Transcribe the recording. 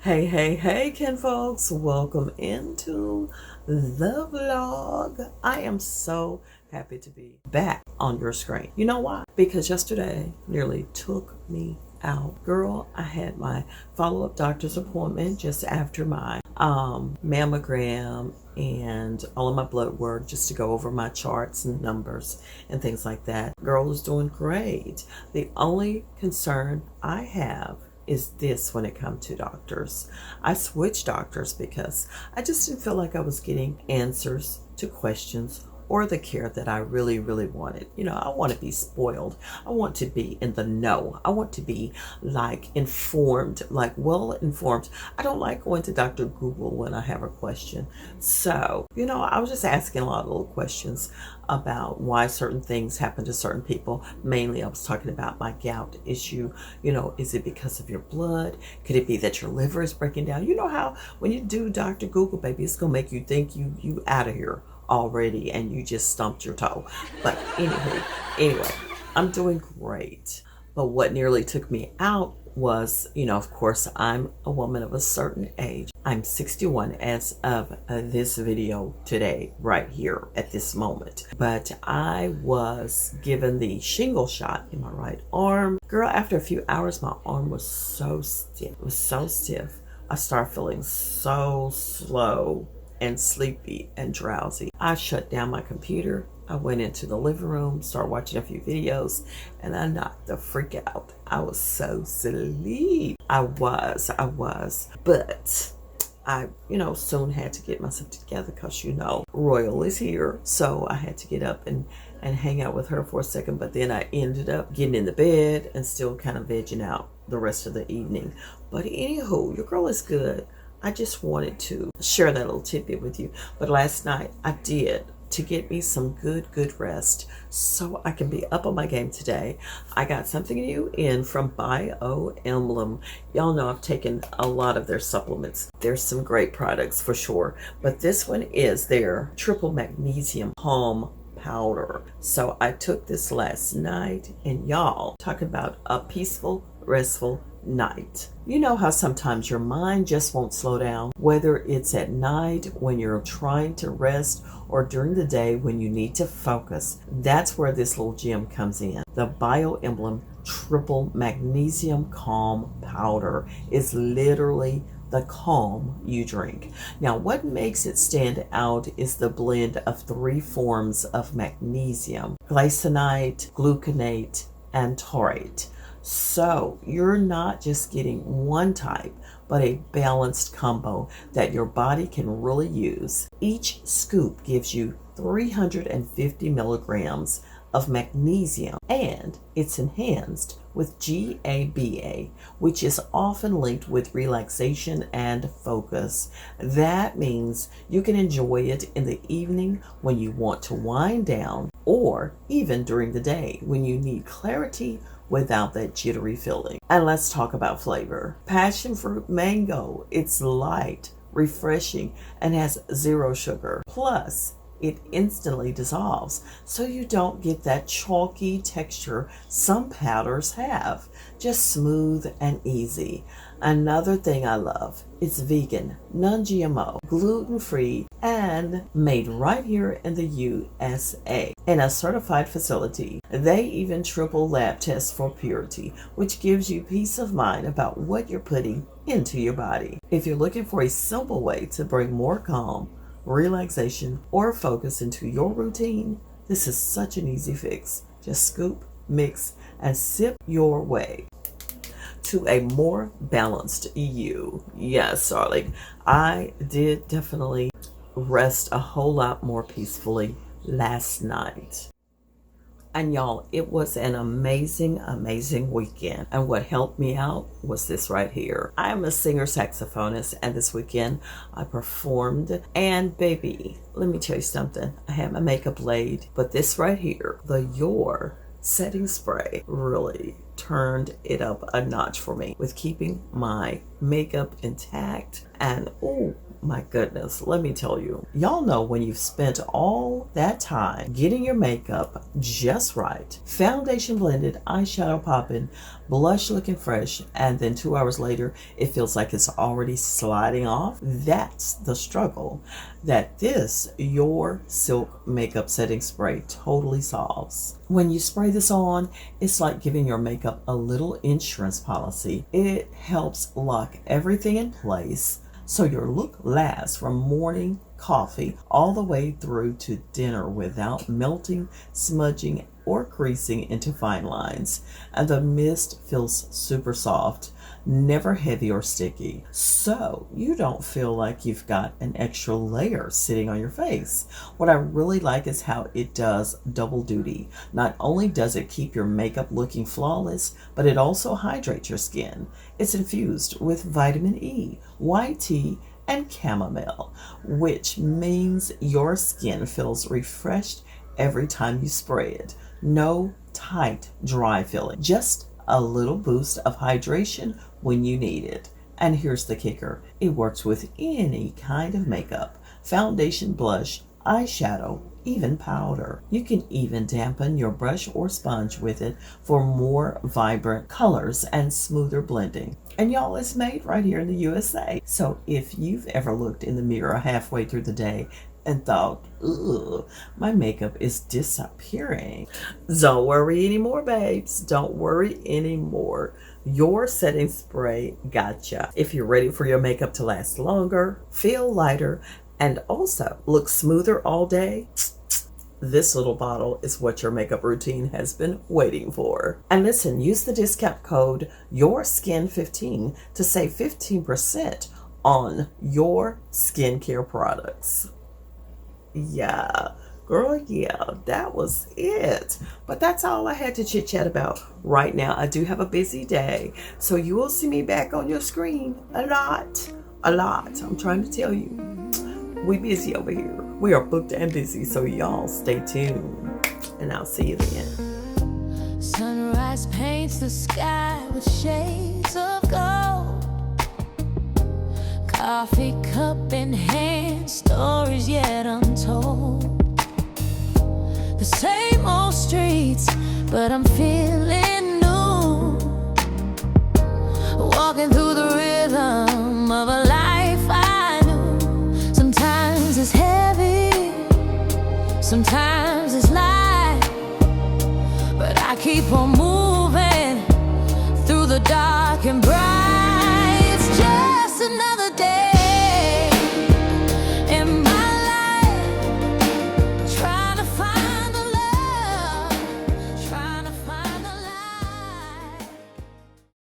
Hey, Ken folks, welcome into the vlog. I am so happy to be back on your screen. You know why? Because yesterday nearly took me out. Girl, I had my follow-up doctor's appointment just after my mammogram and all of my blood work, just to go over my charts and numbers and things like that. Girl is doing great. The only concern I have is this when it comes to doctors. I switched doctors because I just didn't feel like I was getting answers to questions or the care that I really wanted. You know, I want to be spoiled. I want to be in the know. I want to be like informed, like well informed. I don't like going to Dr. Google when I have a question. So, you know, I was just asking a lot of little questions about why certain things happen to certain people. Mainly, I was talking about my gout issue. You know, is it because of your blood? Could it be that your liver is breaking down? You know how when you do Dr. Google, baby, it's gonna make you think you out of here already and you just stumped your toe. But anyway, I'm doing great. But what nearly took me out was, you know, of course, I'm a woman of a certain age. I'm 61 as of this video today, right here at this moment. But I was given the shingle shot in my right arm. Girl, after a few hours, my arm was so stiff. It was so stiff. I started feeling so slow and sleepy and drowsy. I shut down my computer. I went into the living room, started watching a few videos, and I knocked the freak out. I was so sleepy. I was. But I, you know, soon had to get myself together because, you know, Royal is here. So I had to get up and hang out with her for a second. But then I ended up getting in the bed and still kind of vegging out the rest of the evening. But anywho, your girl is good. I just wanted to share that little tidbit with you. But last night I did, to get me some good rest so I can be up on my game today. I got something new in from Bio Emblem. Y'all know I've taken a lot of their supplements. There's some great products for sure. But this one is their triple magnesium calm powder. So I took this last night, and y'all, talk about a peaceful, restful night. You know how sometimes your mind just won't slow down, whether it's at night when you're trying to rest or during the day when you need to focus. That's where this little gem comes in. The Bio Emblem Triple Magnesium Calm Powder is literally the calm you drink. Now, what makes it stand out is the blend of 3 forms of magnesium: glycinate, gluconate, and taurate. So you're not just getting one type, but a balanced combo that your body can really use. Each scoop gives you 350 milligrams of magnesium, and it's enhanced with GABA, which is often linked with relaxation and focus. That means you can enjoy it in the evening when you want to wind down, or even during the day when you need clarity without that jittery feeling. And let's talk about flavor. Passion fruit mango. It's light, refreshing, and has 0 sugar. Plus, it instantly dissolves, so you don't get that chalky texture some powders have. Just smooth and easy. Another thing I love, it's vegan, non-GMO, gluten-free, and made right here in the USA in a certified facility. They even triple lab test for purity, which gives you peace of mind about what you're putting into your body. If you're looking for a simple way to bring more calm, relaxation, or focus into your routine, this is such an easy fix. Just scoop, mix, and sip your way to a more balanced you. Yes, darling, I did definitely rest a whole lot more peacefully last night. And y'all, it was an amazing weekend. And what helped me out was this right here. I am a singer-saxophonist, and this weekend I performed. And baby, let me tell you something. I had my makeup laid, but this right here, the Your setting spray, really turned it up a notch for me with keeping my makeup intact. And oh my goodness, let me tell you. Y'all know when you've spent all that time getting your makeup just right, foundation blended, eyeshadow popping, blush looking fresh, and then 2 hours later, it feels like it's already sliding off. That's the struggle that this Your Silk Makeup Setting Spray totally solves. When you spray this on, it's like giving your makeup a little insurance policy. It helps lock everything in place so your look lasts from morning coffee all the way through to dinner without melting, smudging, or creasing into fine lines. And the mist feels super soft, never heavy or sticky, so you don't feel like you've got an extra layer sitting on your face. What I really like is how it does double duty. Not only does it keep your makeup looking flawless, but it also hydrates your skin. It's infused with vitamin E, white tea, and chamomile, which means your skin feels refreshed every time you spray it. No tight, dry feeling, just a little boost of hydration when you need it. And here's the kicker. It works with any kind of makeup, foundation, blush, eyeshadow, even powder. You can even dampen your brush or sponge with it for more vibrant colors and smoother blending. And y'all, it's made right here in the USA. So if you've ever looked in the mirror halfway through the day and thought, ugh, my makeup is disappearing, don't worry anymore, babes. Don't worry anymore. Your setting spray gotcha. If you're ready for your makeup to last longer, feel lighter, and also look smoother all day, this little bottle is what your makeup routine has been waiting for. And listen, use the discount code YourSkin15 to save 15% on your skincare products. Yeah, girl, yeah, that was it. But that's all I had to chit chat about right now. I do have a busy day, so you will see me back on your screen a lot. I'm trying to tell you, we busy over here. We are booked and busy, so y'all stay tuned, and I'll see you then. Sunrise paints the sky with shades of gold. Coffee cup in hand, stories yet untold. The same old streets, but I'm feeling new. Walking through the rhythm of a life I knew. Sometimes it's heavy, sometimes it's light, but I keep on moving.